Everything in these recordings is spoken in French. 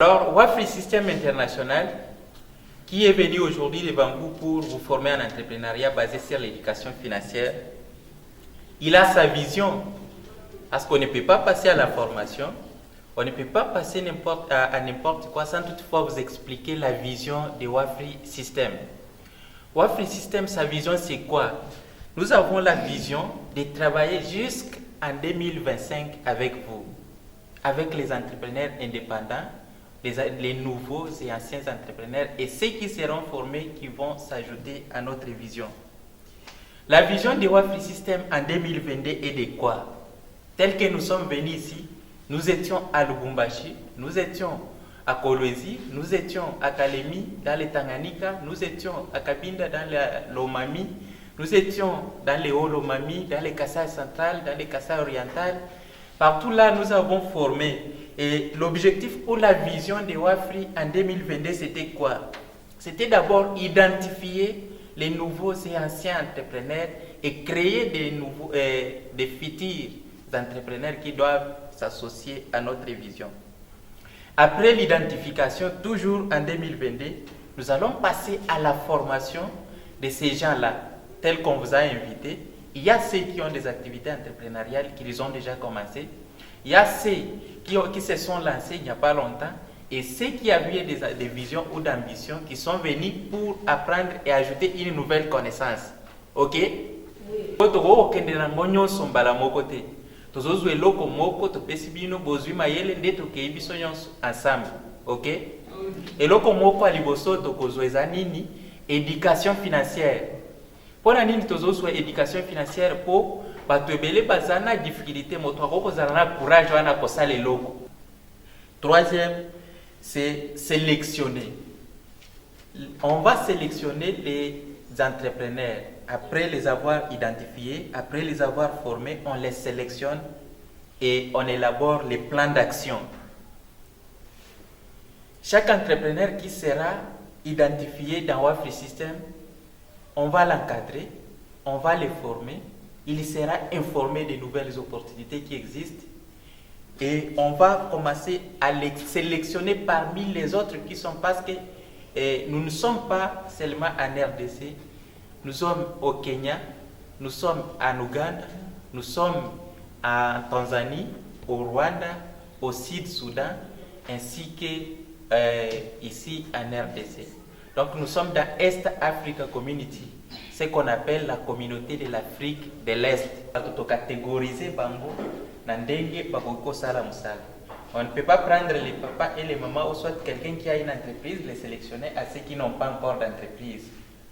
Alors, WAFRI Système International, qui est venu aujourd'hui devant vous pour vous former en entrepreneuriat basé sur l'éducation financière, il a sa vision, parce qu'on ne peut pas passer à la formation, on ne peut pas passer à n'importe quoi sans toutefois vous expliquer la vision de WAFRI Système. WAFRI Système, sa vision c'est quoi? Nous avons la vision de travailler jusqu'en 2025 avec vous, avec les entrepreneurs indépendants, les nouveaux et anciens entrepreneurs et ceux qui seront formés qui vont s'ajouter à notre vision. La vision de WAFRI Système en 2022 est de quoi? Tel que nous sommes venus ici, nous étions à Lubumbashi, nous étions à Kolwezi, nous étions à Kalemi dans le Tanganyika, nous étions à Kabinda dans l'Omami, nous étions dans les Hauts-Lomami, dans les Kassai central, dans les Kassai oriental. Partout là, nous avons formé. Et l'objectif pour la vision de WAFRI en 2022, c'était quoi? C'était d'abord identifier les nouveaux et anciens entrepreneurs et créer des futurs entrepreneurs qui doivent s'associer à notre vision. Après l'identification, toujours en 2022, nous allons passer à la formation de ces gens-là, tels qu'on vous a invités. Il y a ceux qui ont des activités entrepreneuriales qui ont déjà commencé. Il y a ceux qui se sont lancés il n'y a pas longtemps et ceux qui avaient des visions ou d'ambitions qui sont venus pour apprendre et ajouter une nouvelle connaissance. Ok? Ensemble. Ok? Et loko moko aliboso tokozweza nini? Éducation financière. Pour la nini tozoswa éducation financière pour batebele bazana difficulté moto akozana courage wana kosala eloko. Troisième, c'est sélectionner. On va sélectionner les entrepreneurs. Après les avoir identifiés, après les avoir formés, on les sélectionne et on élabore les plans d'action. Chaque entrepreneur qui sera identifié dans WAFRI System, on va l'encadrer, on va le former, il sera informé des nouvelles opportunités qui existent et on va commencer à les sélectionner parmi les autres qui sont, parce que nous ne sommes pas seulement en RDC, nous sommes au Kenya, nous sommes en Ouganda, nous sommes en Tanzanie, au Rwanda, au Sud-Soudan, ainsi que ici en RDC. Donc nous sommes dans East Africa Community, ce qu'on appelle la communauté de l'Afrique de l'Est. On ne peut pas prendre les papas et les mamans ou soit quelqu'un qui a une entreprise, les sélectionner à ceux qui n'ont pas encore d'entreprise.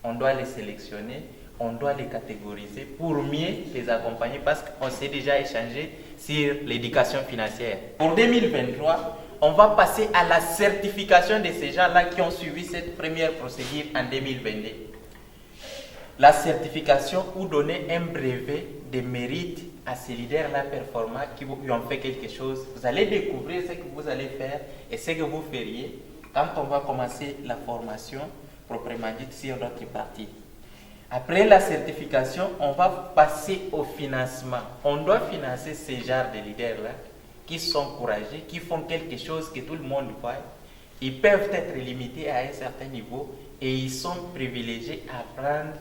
On doit les sélectionner, on doit les catégoriser pour mieux les accompagner parce qu'on s'est déjà échangé sur l'éducation financière. Pour 2023, on va passer à la certification de ces gens-là qui ont suivi cette première procédure en 2022. La certification ou donner un brevet de mérite à ces leaders-là performants qui ont fait quelque chose. Vous allez découvrir ce que vous allez faire et ce que vous feriez quand on va commencer la formation proprement dite sur notre partie. Après la certification, on va passer au financement. On doit financer ces genres de leaders-là qui sont courageux, qui font quelque chose que tout le monde voit. Ils peuvent être limités à un certain niveau et ils sont privilégiés à prendre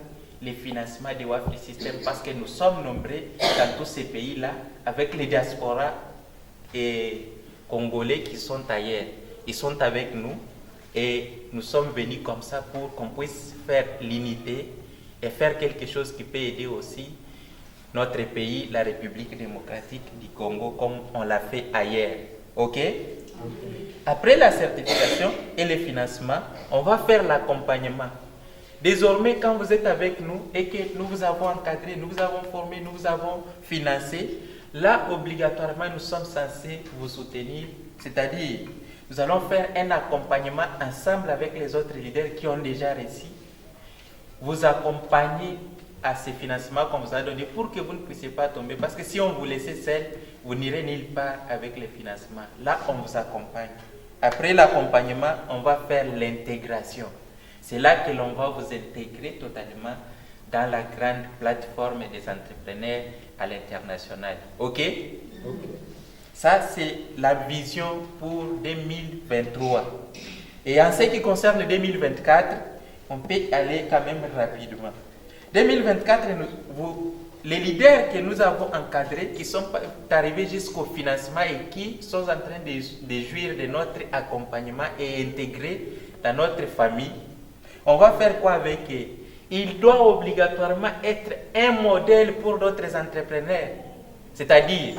les financements de WAFRI System parce que nous sommes nombreux dans tous ces pays-là avec les diasporas et congolais qui sont ailleurs. Ils sont avec nous et nous sommes venus comme ça pour qu'on puisse faire l'unité et faire quelque chose qui peut aider aussi notre pays, la République démocratique du Congo, comme on l'a fait ailleurs. Ok? Après la certification et le financement, on va faire l'accompagnement. Désormais, quand vous êtes avec nous et que nous vous avons encadré, nous vous avons formé, nous vous avons financé, là, obligatoirement, nous sommes censés vous soutenir. C'est-à-dire, nous allons faire un accompagnement ensemble avec les autres leaders qui ont déjà réussi. Vous accompagner à ces financements qu'on vous a donnés pour que vous ne puissiez pas tomber. Parce que si on vous laissait seul, vous n'irez nulle part avec les financements. Là, on vous accompagne. Après l'accompagnement, on va faire l'intégration. C'est là que l'on va vous intégrer totalement dans la grande plateforme des entrepreneurs à l'international. OK? Ça, c'est la vision pour 2023. Et en ce qui concerne le 2024, on peut aller quand même rapidement. 2024, les leaders que nous avons encadrés, qui sont arrivés jusqu'au financement et qui sont en train de jouir de notre accompagnement et intégrés dans notre famille, on va faire quoi avec eux? Il doit obligatoirement être un modèle pour d'autres entrepreneurs. C'est-à-dire,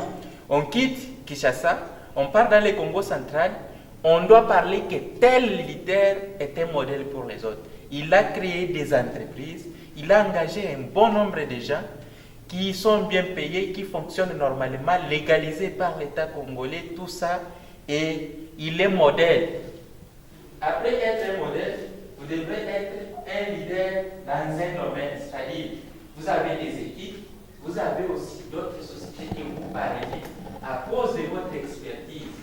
on quitte Kinshasa, on part dans le Congo central, on doit parler que tel leader est un modèle pour les autres. Il a créé des entreprises, il a engagé un bon nombre de gens qui sont bien payés, qui fonctionnent normalement, légalisés par l'État congolais, tout ça, et il est modèle. Après être un modèle, vous devrez être un leader dans un domaine, c'est-à-dire, vous avez des équipes, vous avez aussi d'autres sociétés qui vous parrainent à cause de votre expertise.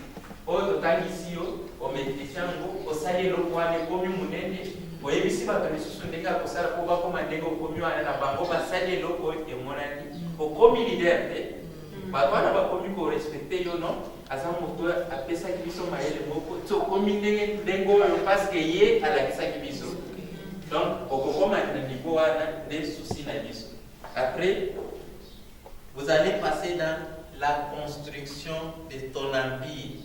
Autant ici, au médecin, au salaire, au poids, au commun, au ebisi bato misusu ndenge akosala po bakoma ndenge okomi wana na bango basali eloko emonani okomi leader te bato wana bakomi korespecte yo non aza moto apesaki biso mayele moko ti okomi ndenge oyo parceke ye alakisaki biso donc okokoma na niveau wana nde souci na biso. Après vous allez passer dans la construction de ton empire.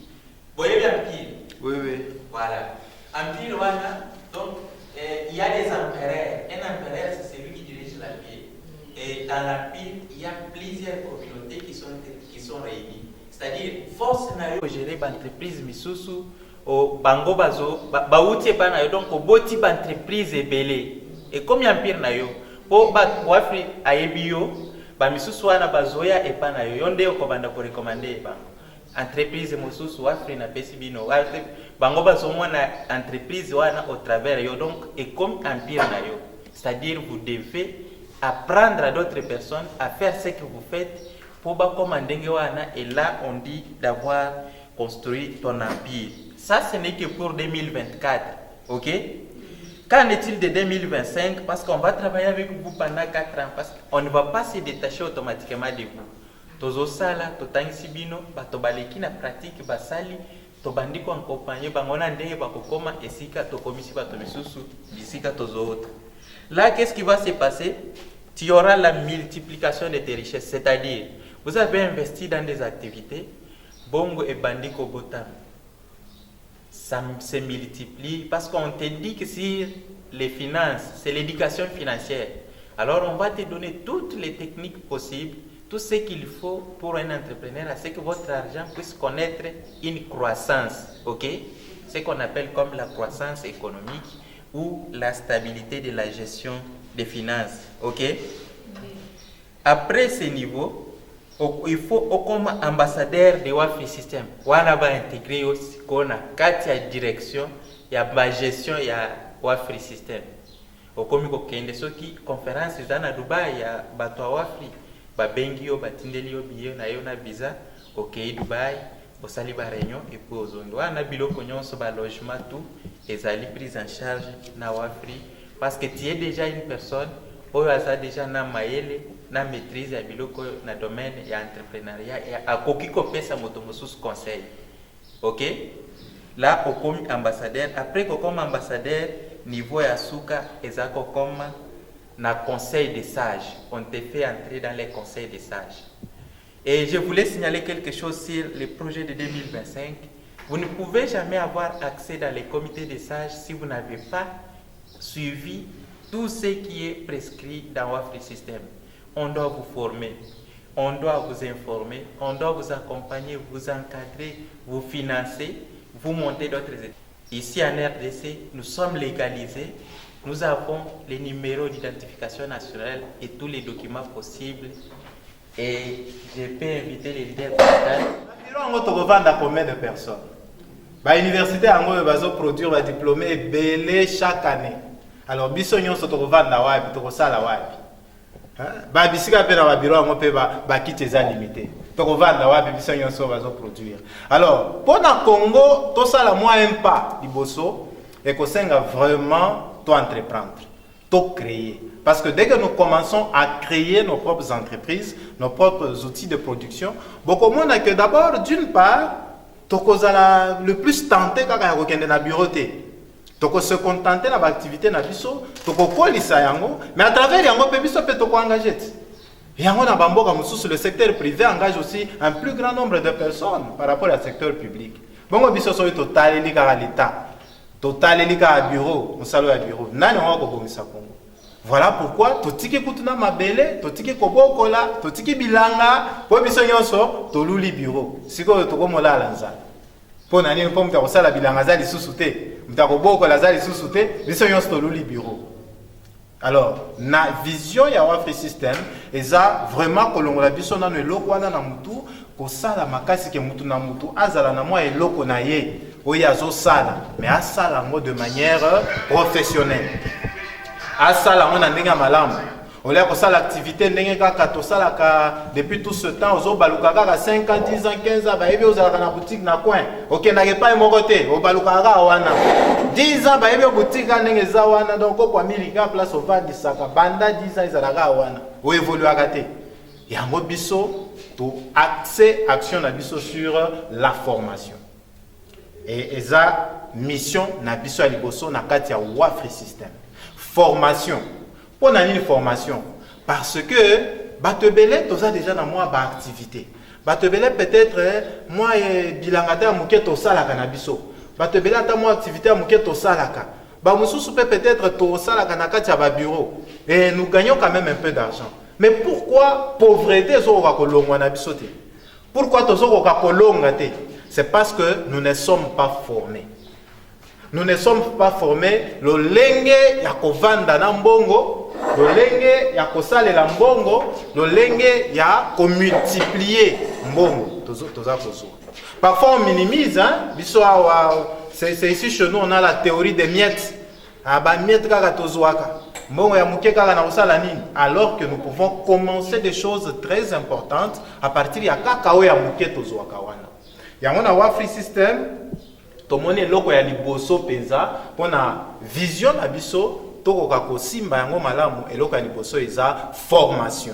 Voyez l'empire? Oui, oui. Voilà. Empire wana, donc il y a des empereurs. Un empereur, c'est celui qui dirige l'empire. Et dans l'empire, il y a plusieurs communautés qui sont réunies. C'est-à-dire, force na yo gérer l'entreprise misusu, au bango bazo, bauti pa na yo, donc au boti entreprise ebele. Et comme empire na yo, po ba wafri ayebi yo, ba misusu wana bazoya epa na yo, yonde yo kobanda ko recommander bango. Entreprise mosusu wafri na pesi bino bango bazomona entreprise wana au travers yo, donc et comme empire na yo, c'est-à-dire vous devez apprendre à d'autres personnes à faire ce que vous faites pour ba commander wana, et là on dit d'avoir construit ton empire. Ça ce n'est que pour 2024, ok? Qu'en est-il de 2025? Parce qu'on va travailler avec vous pendant 4 ans, parce qu'on ne va pas se détacher automatiquement de vous. Tozo sala totangisi bino bato baleki na pratique basali tobandi ko accompagner bangona ndenge bakokoma esika tokomisi bato misusu bisika tozo autre. Là qu'est-ce qui va se passer? Tu y aura la multiplication de tes richesses, c'est-à-dire vous avez investi dans des activités bongo et bandi ko botam. Ça se multiplie parce qu'on te dit que si les finances, c'est l'éducation financière. Alors on va te donner toutes les techniques possibles, tout ce qu'il faut pour un entrepreneur, c'est que votre argent puisse connaître une croissance, ok? Ce qu'on appelle comme la croissance économique ou la stabilité de la gestion des finances, ok? Après ce niveau, il faut comme ambassadeur de Wafri System, on va intégrer aussi qu'on a 4 directions, il y a la gestion, il y a Wafri System. Au comico kende soki conférence dans Dubaï, il y a Bato Wafri. Babengi yo batindeli yo biye na yo na visa okei Dubai osali ba réunion et puis ozondo na biloko nyonso ba logement tout ezali prise en charge na Wafri parce que tu es déjà une personne oyo aza déjà na mayele na maîtrise ya biloko na domaine ya entrepreneuriat et akoki kopesa moto mosusu conseil, ok? Là okomi ambassadeur. Après comme ambassadeur niveau ya suka ezako comme na conseil des sages, on te fait entrer dans les conseils des sages. Et je voulais signaler quelque chose sur le projet de 2025. Vous ne pouvez jamais avoir accès dans les comités des sages si vous n'avez pas suivi tout ce qui est prescrit dans Wafri System. On doit vous former, on doit vous informer, on doit vous accompagner, vous encadrer, vous financer, vous monter d'autres étapes. Ici en RDC, nous sommes légalisés. Nous avons les numéros d'identification nationale et tous les documents possibles. Et je peux inviter les leaders Environ, on revend à combien de personnes? L'université va produire des diplômés belés chaque année. Alors, bisognon se revend à Wabi, tu ressens la Wabi. Bisika pe na bureau on peut ba quitter les limité. Tu revends à Wabi, bisognon se va produire. Alors, pour le Congo, tout ça la moins un pas, liboso, et qu'on s'enga vraiment entreprendre. tout créer. Parce que dès que nous commençons à créer nos propres entreprises, nos propres outils de production, beaucoup de monde a que d'abord, d'une part, le plus tenté quand on est dans le bureau. Donc se contenter de l'activité na biso, toko kolisa yango, mais à travers yango pe biso pe toko engager. Yango na bamboka mususu le secteur privé engage aussi un plus grand nombre de personnes par rapport au secteur public. Bongo biso so total elika l'état. Total elika bureau, musalo ya bureau. Nani wako bomisa Kongo. Voilà pourquoi totiki kutuna mabele, totiki kobokola, totiki bilanga, po biso nyonso toluli bureau. Siko toko mola lanza. Pour nani po mta kosala bilanga za lisusu te. Mtakoboko la zali sous-souté, biso nyonso toluli bureau. Alors, na vision ya Wafri System, eza vraiment kolongola biso na eloko wana na mutu, kosala makasi ke mutu na mutu, azala na mwa eloko na ye, oyo azosala, mais asala ngo de manière professionnelle. Asala ngo na ndenge malamu. On a fait l'activité depuis tout ce temps, on a 5 ans, 10 ans, 15 ans, on a une boutique dans le coin. Ok, on n'a pas un côté, on a 10 ans, on a une boutique dans le coin. Donc, on a mis la place au vent de Saka. Banda 10 ans, ils ont évolué à côté. Il y a un bisso, accès action sur la formation. Et ça, mission, na bisso à liboso, na katia Wafri System. Formation. Pour une formation, parce que Batebele, tu as déjà dans moi activité. Batebele peut-être moi bilangata muke to sala kanabiso. Batebele ata moi activité muke to sala ka. Ba mususu peut-être to sala kanaka tia ba bureau. Et nous gagnons quand même un peu d'argent. Mais pourquoi pauvreté zo ka kolongwa na biso te? Pourquoi to zo ka kolonga te? C'est parce que nous ne sommes pas formés. Nous ne sommes pas formés. Le lenge ya kovanda na mbongo, le lenge ya kosale la mbongo, le lenge ya multiplier mbongo. Parfois on minimise, hein. C'est ici chez nous on a la théorie des miettes. Miettes kaka tozoaka. Mbongo ya muke kaka na kosala nini. Alors que nous pouvons commencer des choses très importantes à partir ya kakao ya muke tozoaka wana. Yango na Wafri System. Tomone loko ya liboso penza pona vision na biso toko kako simba yango malamu eloko ya liboso eza formation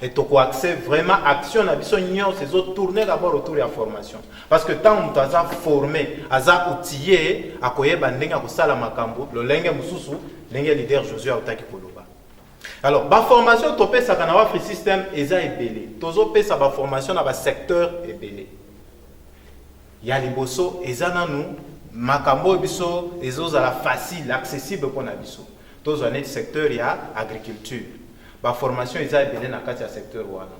et toko accès vraiment action na biso nyon ces autres tourner d'abord autour de la formation parce que tant on aza formé aza outillé akoyeba ndenga kosala makambo lolenge mususu ndenge leader Josué Autaki koloba. Alors ba formation to pesa kana Wafri System eza ebele tozo pesa ba formation na ba secteur ebele. Ya liboso ezana nu makambo biso ezozala facile accessible pour na biso tozo net secteur ya agriculture ba formation eza ebele na kati ya secteur wana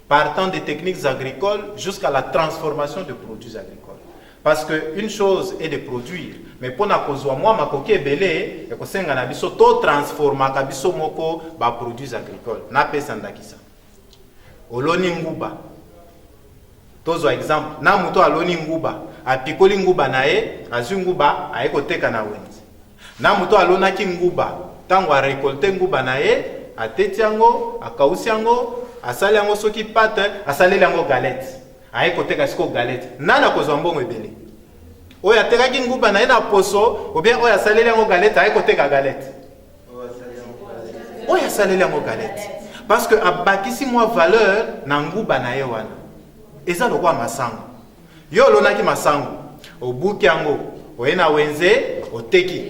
partant des techniques agricoles jusqu'à la transformation de produits agricoles parce que une chose est de produire mais pour na kozwa moi makoki ebele e kosenga na biso to transforma ka biso moko ba produits agricoles na pesa ndakisa oloni nguba tozo exemple na muto aloni nguba apikoli nguba nae azu nguba ayekoteka na wenzi na muto alonaki nguba tango a récolter nguba nae ateti yango akausi yango asali yango soki pate asali yango galette ayekoteka siko galette nana kozwa mbongo ebele oyo atekaki nguba nae na poso ou bien oyo asali yango galette ayekoteka galette oyo asali yango galette parce que abakisi moi valeur na nguba nae wana. Eza lokwa masango. Yo lonaki masango. Obuki yango. Oyena wenze, oteki.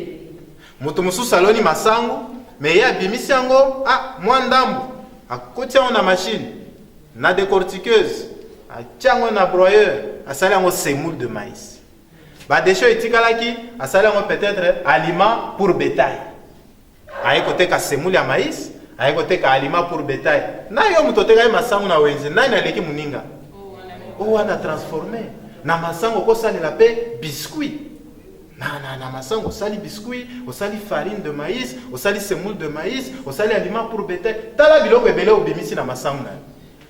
Mutu mususu aloni masango, mais ya bimisi yango, mwa ndambu. Akoti yango na machine, na décortiqueuse, atia yango na broyeur, asali yango semoule de maïs. Ba déchet etikalaki, asali yango peut-être aliment pour bétail. Aye koteka semoule ya maïs, aye koteka aliment pour bétail. Na yo mutu oteka masango na wenze, nani aleki muninga? On a transformé. Na masango ko sali la paix biscuit. Na masango ko sali biscuit, ko sali farine de maïs, ko sali semoule de maïs, ko sali aliment pour bétail. Tala biloko ebele obimisi na masango na.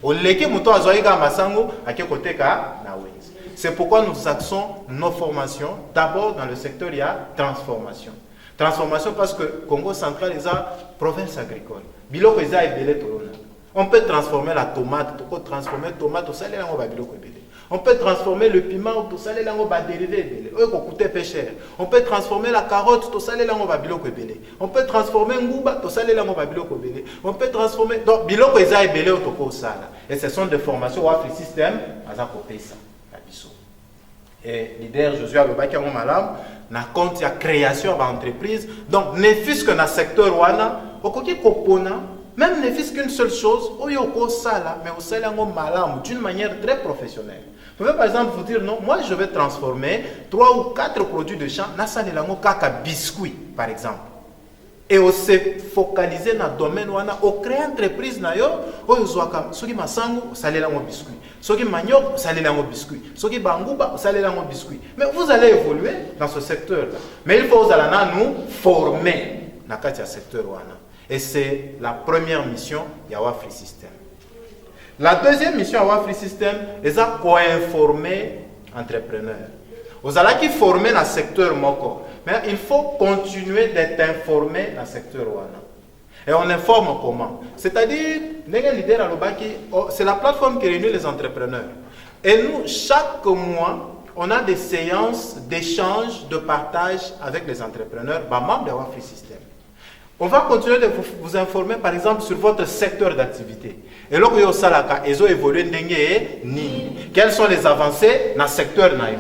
O leki muto azoi ka masango akekoteka na wenzi. C'est pourquoi nous axons nos formations d'abord dans le secteur ya transformation. Transformation parce que Congo central est une province agricole. Biloko eza ebele tolona. On peut transformer la tomate, on peut transformer la tomate, on peut On peut transformer le piment, tout ça, on va dériver. On coûte peu cher. On peut transformer la carotte, tout ça, on va biloko belé. On peut transformer ngouba, tout ça, on va biloko belé. On peut transformer. Donc, biloko eza belé au toko sala. Et ce sont des formations au Afrique System, à côté ça. Et leader Josué Alobaki en malam, na compte ya création d'entreprise. Donc, ne fût-ce que dans le secteur wana, au côté kopona. Même ne fût-ce qu'une seule chose, mais au salam d'une manière très professionnelle. Vous pouvez par exemple vous dire, non, moi je vais transformer 3 ou 4 produits de champ, dans kaka biscuit par exemple. Et on s'est focalisé dans le domaine où on crée une entreprise, on a soki masangu, salé lango biscuit. Soki manioc, salé lango biscuit. Soki bangouba, salé lango biscuit. Mais vous allez évoluer dans ce secteur-là. Mais il faut nous former dans ce secteur. Et c'est la première mission de Yawa Free System. La deuxième mission de Yawa Free System est de co-informer entrepreneurs. Vous allez qui former dans le secteur Moko. Mais il faut continuer d'être informé dans le secteur Wana. Et on informe comment? C'est-à-dire, c'est la plateforme qui réunit les entrepreneurs. Et nous, chaque mois, on a des séances d'échange, de partage avec les entrepreneurs, membres de Yawa Free System. On va continuer de vous informer, par exemple, sur votre secteur d'activité. Et là, ils ont évolué. Quelles sont les avancées dans le secteur naïo?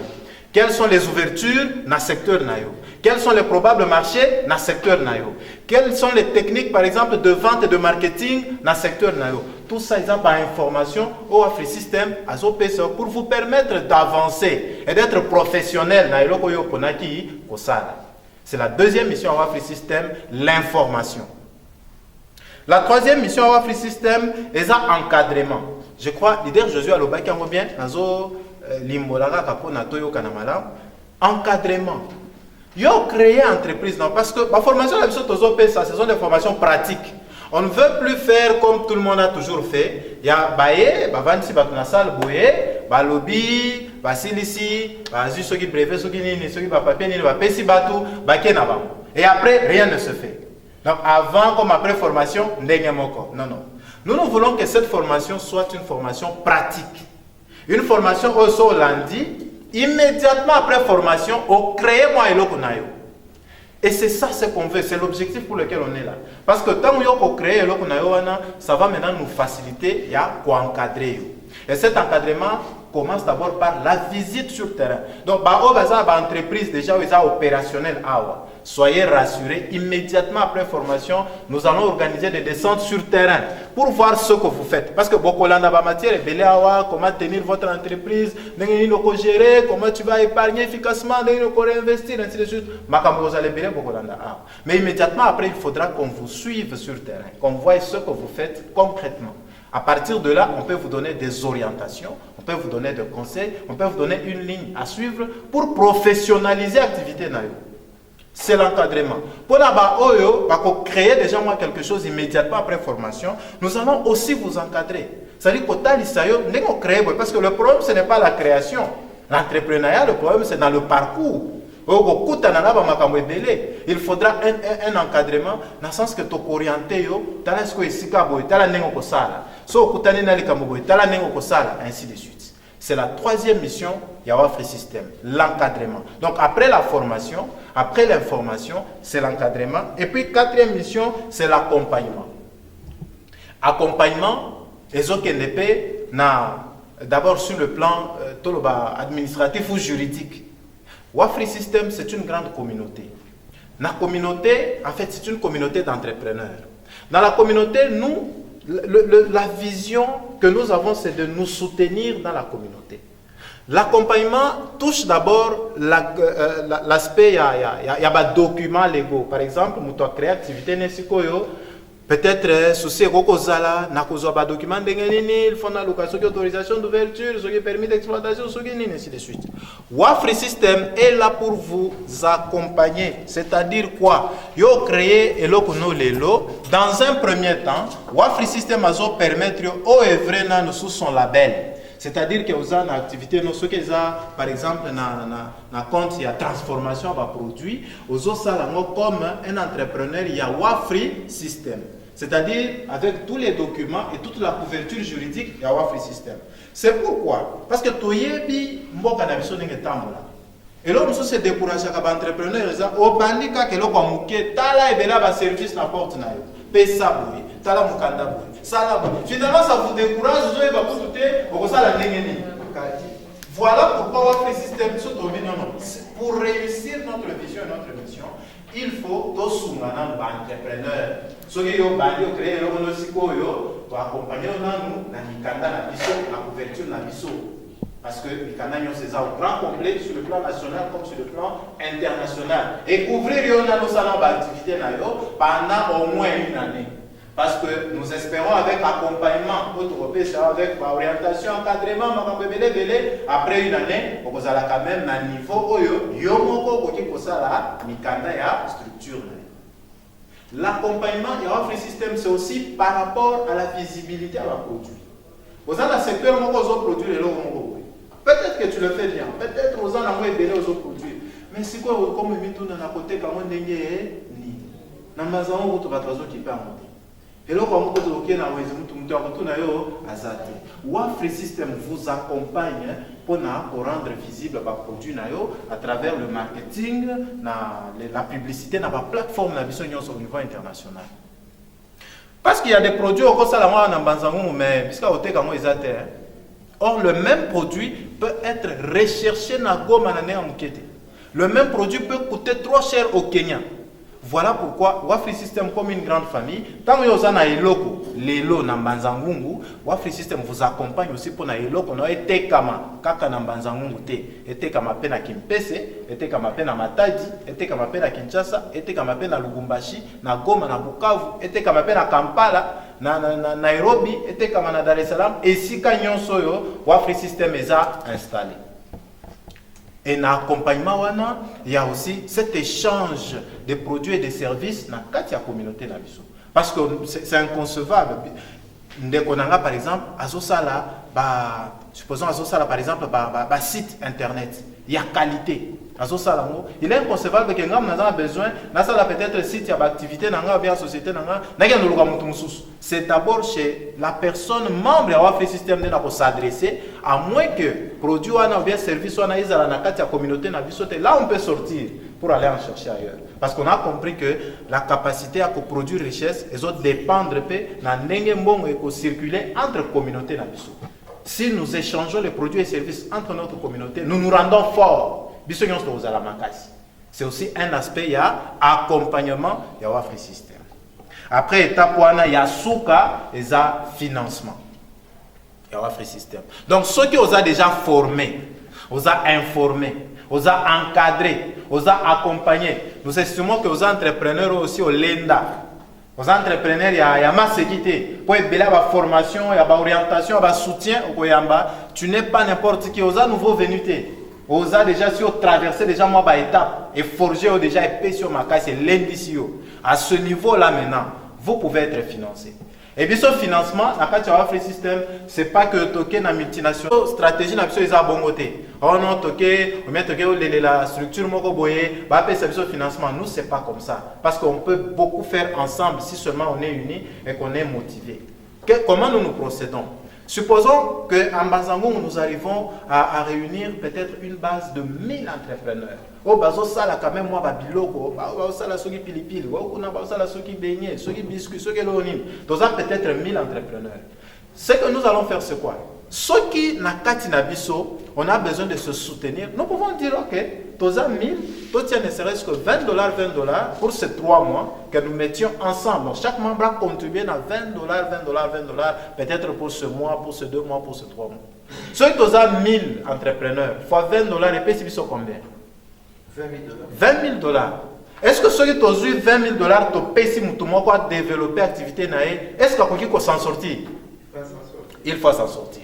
Quelles sont les ouvertures dans le secteur naïo? Quels sont les probables marchés dans le secteur naïo? Quelles sont les techniques, par exemple, de vente et de marketing dans le secteur naïo? Tout ça, ils ont par information au Free System, pour vous permettre d'avancer et d'être professionnel dans le C'est la deuxième mission à Free System, l'information. La troisième mission à Free System est l'encadrement. Je crois, leader Josué Alobaki en bien, encadrement. Yo créer entreprise, non, parce que la formation, ce sont des formations pratiques. On ne veut plus faire comme tout le monde a toujours fait. Il y a baye, bavansi batunasal boye, balobi, basilisi, bazu soki brevet, soki nini, soki papier nini, bapesi batu, bakena bam. Et après, rien ne se fait. Donc avant comme après formation, moko. Non, non. Nous voulons que cette formation soit une formation pratique. Une formation au lundi, immédiatement après formation, on crée moi et l'okunayo. Et c'est ça ce qu'on veut, c'est l'objectif pour lequel on est là. Parce que tant qu'on crée l'okunayo, ça va maintenant nous faciliter à encadrer. Et cet encadrement commence d'abord par la visite sur le terrain. Donc, entreprise déjà opérationnelle. Soyez rassurés, immédiatement après formation, nous allons organiser des descentes sur le terrain pour voir ce que vous faites. Parce que beaucoup de matière, comment tenir votre entreprise, comment gérer, comment tu vas épargner efficacement, comment réinvestir, ainsi de suite. Mais immédiatement après, il faudra qu'on vous suive sur le terrain, qu'on voie ce que vous faites concrètement. À partir de là, on peut vous donner des orientations, on peut vous donner des conseils, on peut vous donner une ligne à suivre pour professionnaliser l'activité. C'est l'encadrement. Pour créer déjà quelque chose immédiatement après formation, nous allons aussi vous encadrer. C'est-à-dire que parce que le problème, ce n'est pas la création. L'entrepreneuriat, le problème, c'est dans le parcours. Il faudra un encadrement dans le sens que tu orienté, ainsi de suite. C'est la troisième mission Yawa Free System, l'encadrement. Donc après la formation, après l'information, c'est l'encadrement. Et puis quatrième mission, c'est l'accompagnement. Accompagnement, d'abord sur le plan administratif ou juridique. Yawa Free System, c'est une grande communauté. La communauté, en fait, c'est une communauté d'entrepreneurs. Dans la communauté, nous, la vision que nous avons, c'est de nous soutenir dans la communauté. L'accompagnement touche d'abord l'aspect, il y a des documents légaux. Par exemple, nous avons créé activité peut-être souci Gokozala, Nakozo ba document il faut na location d'autorisation d'ouverture, permis d'exploitation, ainsi de suite. Yawa Free System est là pour vous accompagner. C'est-à-dire quoi? Yo créé dans un premier temps, Yawa Free System a permettre au evrer sous son label. C'est-à-dire que vous avez une activité, par exemple, dans compte, il y a transformation de produits, vous avez comme un entrepreneur, il y a Yawa Free System. c'est-à-dire avec tous les documents et toute la couverture juridique, il y a un free system. C'est pourquoi, parce que toyebi mboka na biso ndenge tambola. Et là, nous sommes découragés comme entrepreneurs. Au bandi ka kelo kwa muke tala ebela ba service na porte na yo. Pesa boy, tala mukanda boy. Sala boy. Finalement, ça vous décourage, vous avez pas tout au kosala ndenge ni. Voilà pourquoi on fait système pour réussir notre vision et notre mission, il faut que nous entrepreneurs. Ceux qui ont créé le siko yo accompagner nous na mikanda na biso la couverture na biso parce que mikanda yo c'est au grand complet sur le plan national comme sur le plan international et couvrir yo na nos salons d'activité na yo pendant au moins une année. Parce que nous espérons avec accompagnement, avec orientation, encadrement, après une année, vous allez quand même à un niveau où structure. L'accompagnement, il y a un système, c'est aussi par rapport à la visibilité à la produit. Vous avez un secteur où vous produisez peut-être que tu le fais bien, peut-être que vous avez des produits. Mais c'est quoi, comme nous avons à côté, comme on est ni. Nous avons qui peut et là, quand Free System vous accompagne pour rendre visible le produit à travers le marketing, la publicité, la plateforme au niveau international. Parce qu'il y a des produits au mais or, le même produit peut être recherché dans le même produit peut coûter trop cher au Kenya. Voilà pourquoi Free System comme une grande famille, tant que vous avez eloko, lelo na Mbanzangungu, Free System vous accompagne aussi pour na eloko na etekama kaka na Mbanzangungu te, etekama pe na Kimpese, etekama pe na Matadi, etekama pe na Kinshasa, etekama pe na Lubumbashi, na Goma na Bukavu, etekama pe na Kampala, na Nairobi, etekama na Dar es Salaam, et si nyonso yo Free System est installé. Et dans l'accompagnement, il y a aussi cet échange de produits et de services dans la communauté. Parce que c'est inconcevable. Par exemple, supposons par exemple, site internet, il y a qualité. Il est inconcevable que nous avons besoin de peut-être site d'activité dans la société. C'est d'abord chez la personne membre de Free System de s'adresser, à moins que produit ou bien service ou la communauté, là on peut sortir pour aller en chercher ailleurs. Parce qu'on a compris que la capacité à produire richesse dépendre de circuler entre communautés. Si nous échangeons les produits et services entre notre communauté, nous nous rendons forts. C'est aussi un aspect, il y a accompagnement, il y a Free System. Après, étape il y a souka et financement. Il y a Free System. Donc, ceux qui vous a déjà formés, vous a informés, vous a encadrés, vous a accompagnés, nous estimons que vous entrepreneurs aussi au LENDA. Aux entrepreneurs, il y a ma sécurité. Pour être la formation, il y a orientation, il y a soutien. Tu n'es pas n'importe qui. Vous a nouveau venu. Vous a déjà traversé déjà moi par étape et forgé déjà épais sur ma caisse et l'indicio. À ce niveau-là maintenant, vous pouvez être financé. Et bien ce financement, la Free System, c'est pas que token na multinationale stratégie na biso isa bongoté. Oh non token, on met token la structure moko boyé, ba payer ce financement. Nous c'est pas comme ça parce qu'on peut beaucoup faire ensemble si seulement on est unis et qu'on est motivé. Comment nous procédons? Supposons qu'en Bazango, nous arrivons à réunir peut-être une base de 1000 entrepreneurs. Oh, bazo sala quand même moi babiloko, bazo sala soki pilipili, bazo sala soki beignet, soki biscuit, soki lonim. Tous peut-être 1000 entrepreneurs. Ce que nous allons faire, c'est quoi? Ceux qui na kati na biso, on a besoin de se soutenir. Nous pouvons dire ok, tous 1000, toi tiens ne serait-ce que $20 pour ces 3 mois que nous mettions ensemble. Donc, chaque membre a contribué à $20, peut-être pour ce mois, pour ces 2 mois, pour ces 3 mois. Ceux qui ont 1000 entrepreneurs, fois $20, et puis c'est combien? $20 000. Est-ce que ceux qui ont eu $20 000, tu payes si tu as développé l'activité, est-ce qu'il faut s'en sortir? Il faut s'en sortir.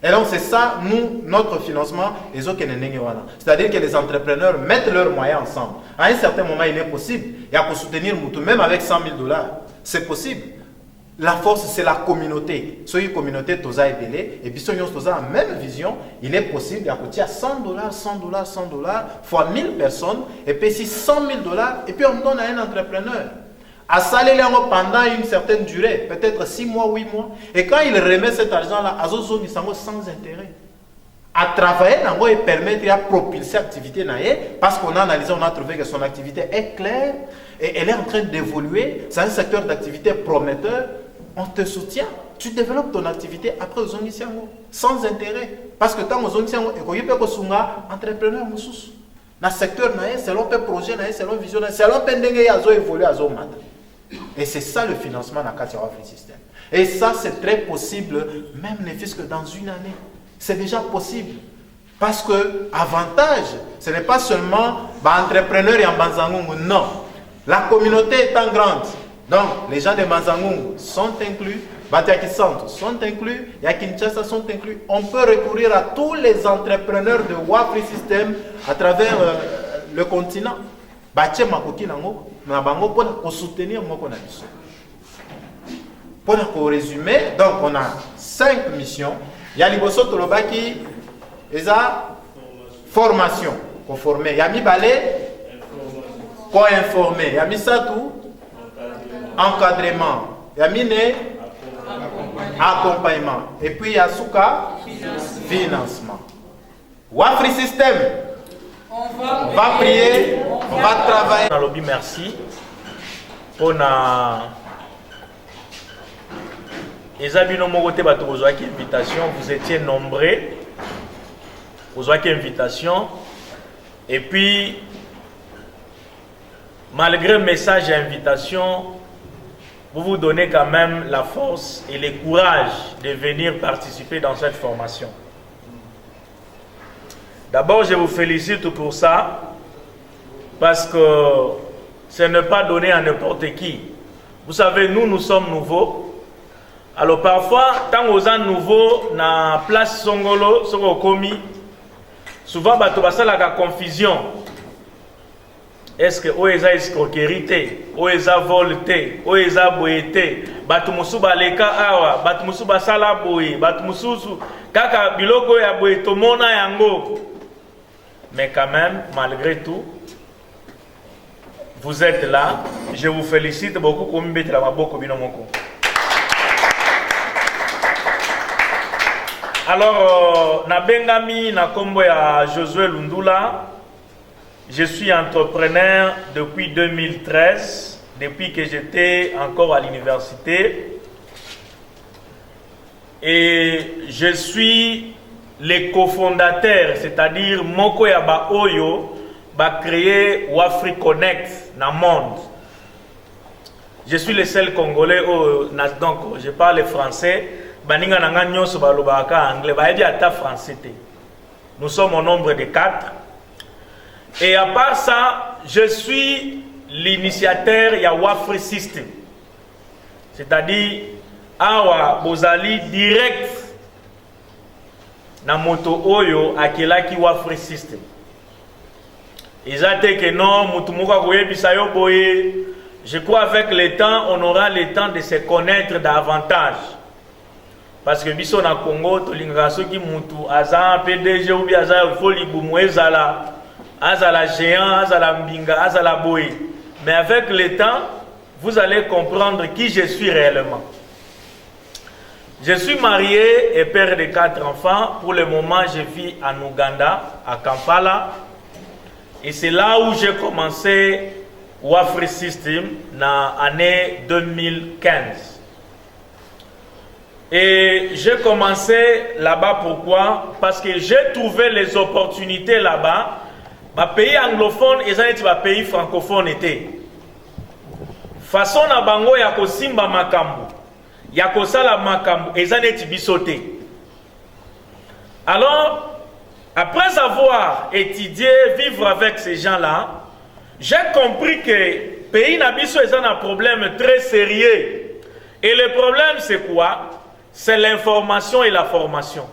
Et donc c'est ça, nous, notre financement, c'est-à-dire que les entrepreneurs mettent leurs moyens ensemble. À un certain moment, il est possible, il y a pour soutenir Moutou, même avec $100 000, c'est possible. La force, c'est la communauté. Soyez une communauté, toza et belé, et puis soyez la même vision, il est possible, il y a pour $100, fois 1000 personnes, et puis si $100 000, et puis on donne à un entrepreneur. à saler pendant une certaine durée, peut-être 6 mois, 8 mois. Et quand il remet cet argent-là, à zone sans intérêt. À travailler et permettre de propulser l'activité, parce qu'on a analysé, on a trouvé que son activité est claire et elle est en train d'évoluer. C'est un secteur d'activité prometteur. On te soutient. Tu développes ton activité après aux zones sans intérêt. Parce que tant aux zones il y a entrepreneur dans le secteur, selon le projet, selon vision, selon le évoluer à zone. Et c'est ça le financement dans le Free System. Et ça, c'est très possible, même ne fût-ce que dans une année. C'est déjà possible. Parce que avantage, ce n'est pas seulement entrepreneurs et en Banzangungu, non. La communauté étant grande, donc les gens de Banzangungu sont inclus, Batiaki Centre sont inclus, Yakinchasa sont inclus. On peut recourir à tous les entrepreneurs de Free System à travers le continent. Bache Makoki Nango, Nabango pour soutenir Moko Nabiso. Pour résumer, donc on a 5 missions. Il y a Liboso Tolobaki, il y a formation, pour former. Il y a Mibale, pour informer. Il y a Misatou, encadrement. Il y a Mine, accompagnement. Et puis il y a Souka, financement. Free System, on va prier, on va travailler. Dans le lobby, merci. On a. Ezabino Mogote Batozouaki invitation, vous étiez nombreux. Ozouaki invitation. Et puis, malgré le message et invitation, vous vous donnez quand même la force et le courage de venir participer dans cette formation. D'abord, je vous félicite pour ça, parce que ce n'est pas donné à n'importe qui. Vous savez, nous sommes nouveaux. Alors parfois, tant aux gens nouveaux, na place Songolo, Songo Komi, souvent, il y a la confusion. Est-ce que Oeza escroquerité, Oeza volté, Oeza boété, Batumusu baleka awa, Batumusu basala boé, Batumusu kaka biloko ya boé tomona yango. Mais quand même, malgré tout, vous êtes là. Je vous félicite beaucoup comme bête la maboko binomoko. Alors, na bengami na kombo ya Josué Lundula. Je suis entrepreneur depuis 2013, depuis que j'étais encore à l'université. Et je suis le cofondateur, c'est-à-dire Moko Yaba Oyo, va créer Wafri Connect dans le monde. Je suis le seul Congolais, donc je parle français. Baninga nanga nyonso balobaka anglais, baebi ata français. Nous sommes au nombre de 4. Et à part ça, je suis l'initiateur ya Free System. C'est-à-dire, awa bozali direct na moto oyo akelaki Free System. Ils que non, mutumuka koyebisa yo boye. Je crois avec le temps, on aura le temps de se connaître davantage. Parce que biso na Congo, tolinga soki mutu aza PDG ou bien aza foli bumu ezala. Azala géant, azala mbinga, azala boy. Mais avec le temps, vous allez comprendre qui je suis réellement. Je suis marié et père de 4 enfants. Pour le moment, je vis en Ouganda, à Kampala. Et c'est là où j'ai commencé Free System dans l'année 2015. Et j'ai commencé là-bas, pourquoi? Parce que j'ai trouvé les opportunités là-bas. Ma pays anglophone et un pays francophone était. Façon na bango ya kosimba makambo, ya kosala makambo, et ça n'est bisoté. Alors, après avoir étudié, vivre avec ces gens-là, j'ai compris que le pays n'abisso est un problème très sérieux. Et le problème, c'est quoi? C'est l'information et la formation.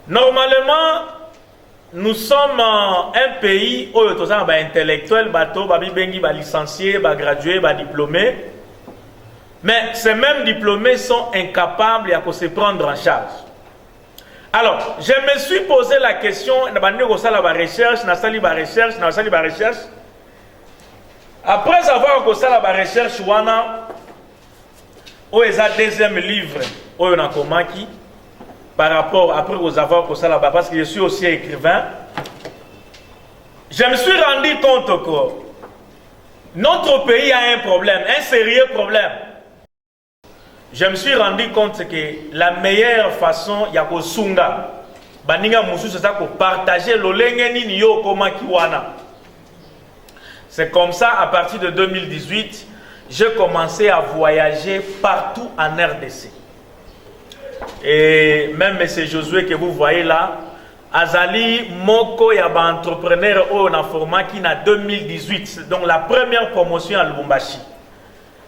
Normalement, nous sommes un pays où nous sommes intellectuels, licenciés, gradués, diplômés. Mais ces mêmes diplômés sont incapables de se prendre en charge. Alors, je me suis posé la question, Après avoir fait la recherche, wana, où est le deuxième livre, où on a commencé, par rapport, après avoir fait la parce que je suis aussi écrivain, je me suis rendu compte que notre pays a un problème, un sérieux problème. Je me suis rendu compte que la meilleure façon, il y a que sunga, baninga musu, c'est ça, pour partager le lengeni niyo koma kiwana. C'est comme ça, à partir de 2018, j'ai commencé à voyager partout en RDC. Et même M. Josué que vous voyez là, Azali Moko Yaba entrepreneur on a formé qui en 2018, donc la première promotion à Lubumbashi.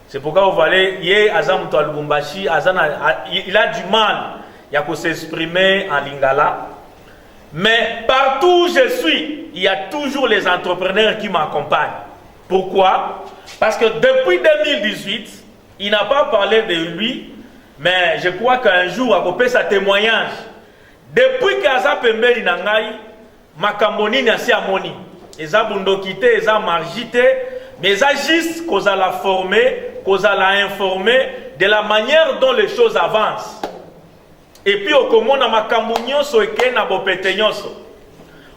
C'est pourquoi vous voyez, hier Azam à Lubumbashi, il a du mal à s'exprimer en lingala. Mais partout où je suis, il y a toujours les entrepreneurs qui m'accompagnent. Pourquoi? Parce que depuis 2018, il n'a pas parlé de lui, mais je crois qu'un jour, à côté sa témoignage, depuis qu'Aza Pembeli Nangaï, Makamboni Nasi Amoni, Eza Bundokite, Eza Marjite, mais Eza juste qu'on a la former, qu'on a la informer de la manière dont les choses avancent. Et puis au commun na makambunyo so eke na bopete nyonso.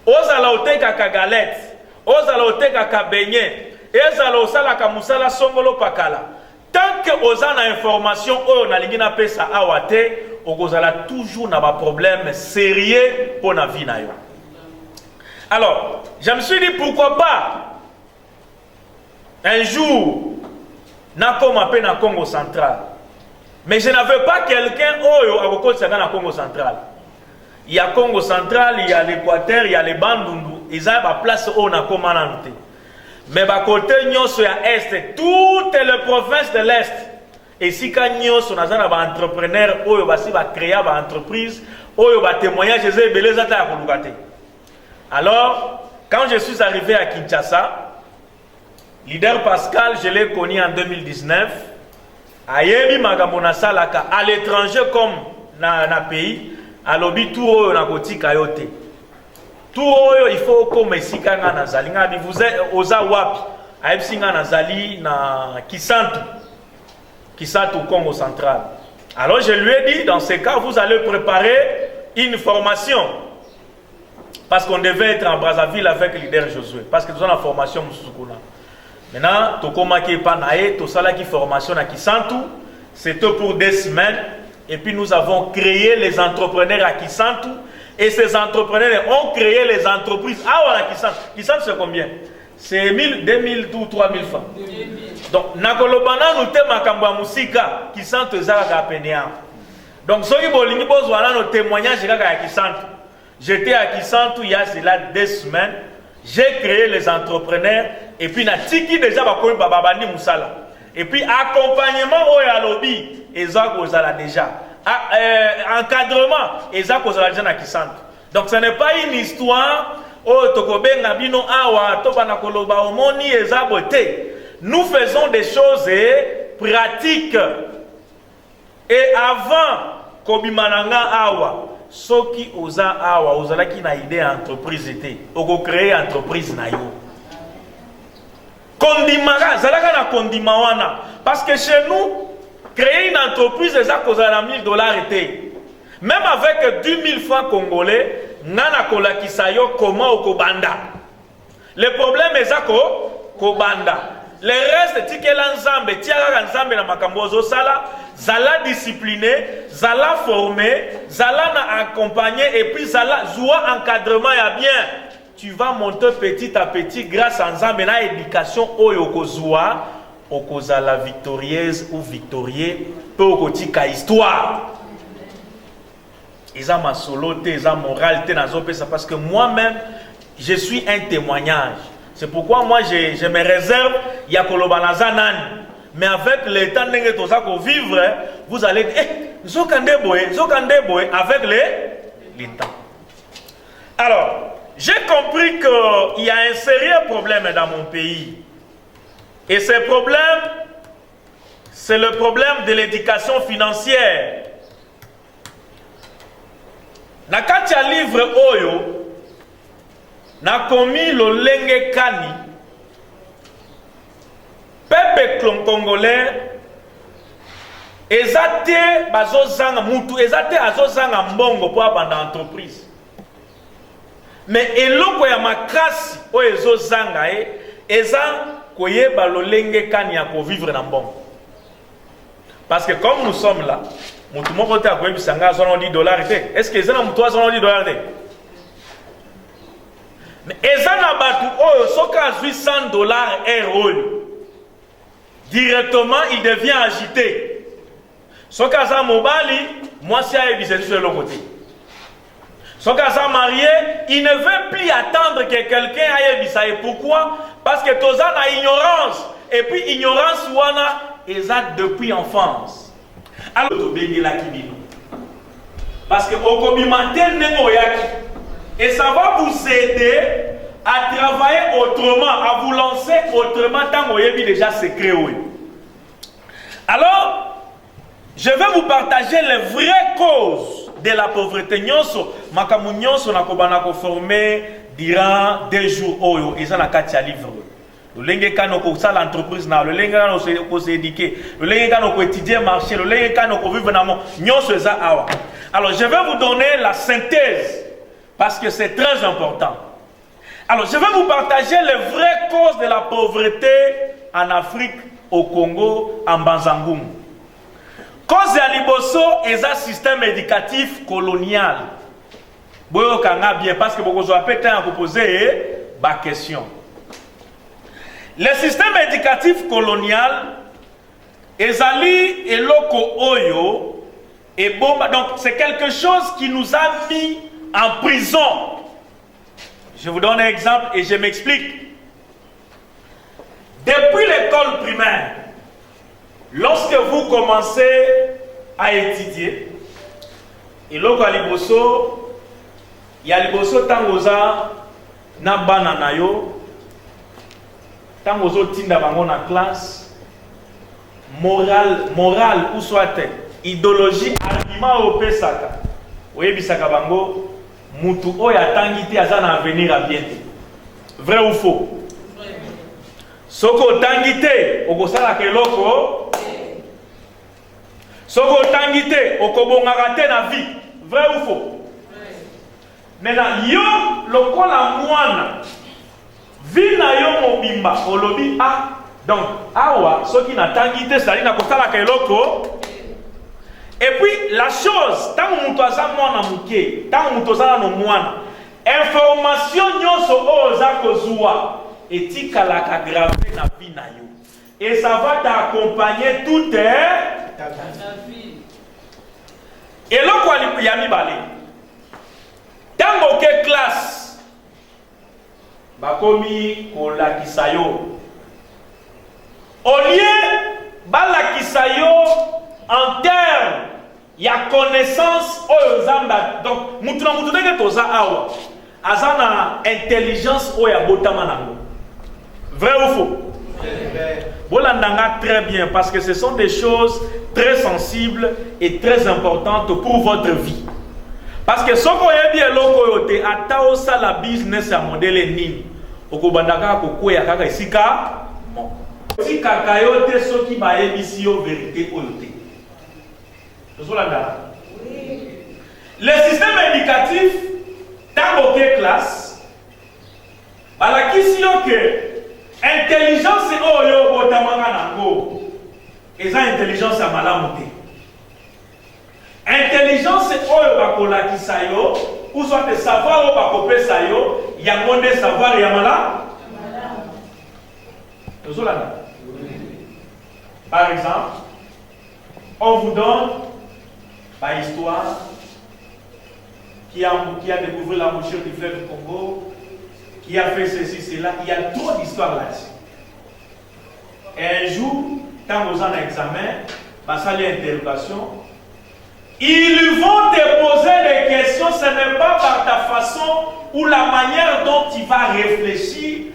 Ozala oteka ka galette, ozala oteka ka beignet, ezala osala ka musala songolo pakala. Tant que ozana information oyo na lingi na pesa awate, okozala toujours na ba problème sérieux pour na vie na yo. Alors, je me suis dit pourquoi pas un jour na koma pe na Congo central. Mais je n'avais pas quelqu'un au Congo central. Il y a Congo central, il y a l'Équateur, il y a les Bandundu. Ils ont la place où on a commandé. Mais à côté, il y a l'Est, toutes les provinces de l'Est. Et si quand nous sommes des entrepreneurs, on va créer une entreprise, on va témoigner, je sais, alors, quand je suis arrivé à Kinshasa, leader Pascal, je l'ai connu en 2019. Ayebi magambona salaka à l'étranger comme na pays à lobby tout na koti kayote tout il faut comme sika nga nazali nga bi vous êtes oza wapi aibsinga nazali na Kisantu Congo central. Alors je lui ai dit dans ce cas vous allez préparer une formation parce qu'on devait être en Brazzaville avec le leader Josué parce que nous avons la formation Musukuna. Maintenant, Tokomaki Panae, Tosalaki formation à Kisantu, c'était pour 2 semaines. Et puis nous avons créé les entrepreneurs à Kisantu. Et ces entrepreneurs ont créé les entreprises. Ah voilà, Kisantu. Kisantu c'est combien? C'est 2000 ou 3000 francs. 2000. Donc, Nakolobana nous te makamba musika, Kisantu ezaka pénéa. Donc, ceux qui bolingi bozwana nos témoignages à Kisantu. J'étais à Kisantu il y a cela 2 semaines. J'ai créé les entrepreneurs et puis na tiki déjà bakomi bababandi musala. Et puis accompagnement au lobby ezako ozala déjà. Encadrement ezako ozala déjà na Kisantu. Donc ce n'est pas une histoire oh tokobenga bino awa to bana koloba omoni ezabo te. Nous faisons des choses pratiques. Et avant kobimananga awa soki oza awa ozalaki na idée entreprise était oko créer entreprise na yo kondimaka zalaka na kondima wana parce que chez nous créer une entreprise eza kozala $1000 était même avec 10 000 francs congolais nana kolakisa yo comment okobanda le problème eza kobanda le reste tikela nzambe tiaka nzambe na makambo ozosala zala discipliné zala formé zala na accompagné et puis zala zoua encadrement ya bien tu vas monter petit à petit grâce à nzambe na éducation oyo okozwa okozala victorieuse ou victorieux pe okotika histoire eza masolo te eza morale te nazopesa parce que moi-même je suis un témoignage. C'est pourquoi moi je me réserve Yakolobanazanan. Mais avec le temps de vivre, vous allez dire, Zokandeboe, avec les temps. Alors, j'ai compris qu'il y a un sérieux problème dans mon pays. Et ce problème, c'est le problème de l'éducation financière. Nakatia livre Oyo, na komi lo lenge kani peuple congolais ezate bazozanga mutu ezate azozanga mbongo po abanda entreprise mais eloko ya makasi oyo ezozanga eza koyeba lolenge kani ya kovivre na mbongo. Parce que comme nous sommes là, mutu moko te akoyebisa nga azwana $10 te. Est-ce que eza na mutu azwana $10 te? Mais eza na batu oyo soki azwi $100 oyo directement il devient agité. Soki aza mobali, mwasi ayebisa sur le côté. Soki aza marié, il ne veut plus attendre que quelqu'un ayebisa. Et pourquoi? Parce que toza na ignorance. Et puis ignorance wana eza depuis enfance. Alors tobeli la kibino. Parce que okobimantel nengo yaki. Et ça va vous aider à travailler autrement, à vous lancer autrement tant que vous avez déjà secret. Alors, je vais vous partager les vraies causes de la pauvreté. Nyonso, makamu nyonso na kobana ko formé durant 2 jours oyo, ils ont la carte à livre. Le lenge kano ko sala entreprise na, le lenge kano ko se éduquer, le lenge kano ko étudier marché, le lenge kano ko vivre na mo nyonso eza awa. Alors, je vais vous donner la synthèse parce que c'est très important. Alors, je vais vous partager les vraies causes de la pauvreté en Afrique, au Congo, en Banzangoum. Cause ya liboso est un système éducatif colonial. Boyo kanga bien parce que beaucoup de gens ont posé ma question. Le système éducatif colonial ezali eloko oyo et bon donc c'est quelque chose qui nous a mis en prison. Je vous donne un exemple et je m'explique. Depuis l'école primaire, lorsque vous commencez à étudier, et là, il y a liboso tangoza na banana yo, tangozo tinda bango na classe, morale ou soit idéologie, argument au pesaka. Oye bisaka bango, mutu oyo atangi te aza na avenir à bien te. Vrai ou faux? Soko otangi te okosala keloko. Soko otangi te okobongaka te na vie. Vrai ou faux? Maintenant yo lokola mwana vie na yo mobimba olobi ah donc awa soki natangi te sali na kosala keloko. Et puis la chose, tant que nous avons un mouké, tant que nous avons un moine, information nyonso oza kozua et tikalaka gravé na vie na yo. Et ça va t'accompagner toute ta vie. Et là quoi yami balé. Tant que classe bakomi kolakisa yo. Au lieu balakisayo en termes, il y a connaissance aux amba. Donc, mutuna que toza awa. Azana intelligence o ya botama nango. Vrai ou faux? Bolandanga très bien parce que ce sont des choses très sensibles et très importantes pour votre vie. Parce que ce qu'on a dit loko yote atao sala business à modèle nini. Okobandaka kokoya kaka isika mo. Si kakayote soki ba ebisi yo vérité oyote. Le système éducatif, dans quelle classe, la question que intelligence est oyo otamanganango, et ça intelligence à malamoté. Intelligence est oyo bakola kisayo, ou soit de savoir ou bakope sayo, yamonde savoir yamala. Par exemple, on vous donne par histoire qui a découvert la mouchure du fleuve du Congo, qui a fait ceci, cela. Il y a trop d'histoires là-dessus. Et un jour, quand vous en avez examen, ça l'interrogation, ils vont te poser des questions, ce n'est pas par ta façon ou la manière dont tu vas réfléchir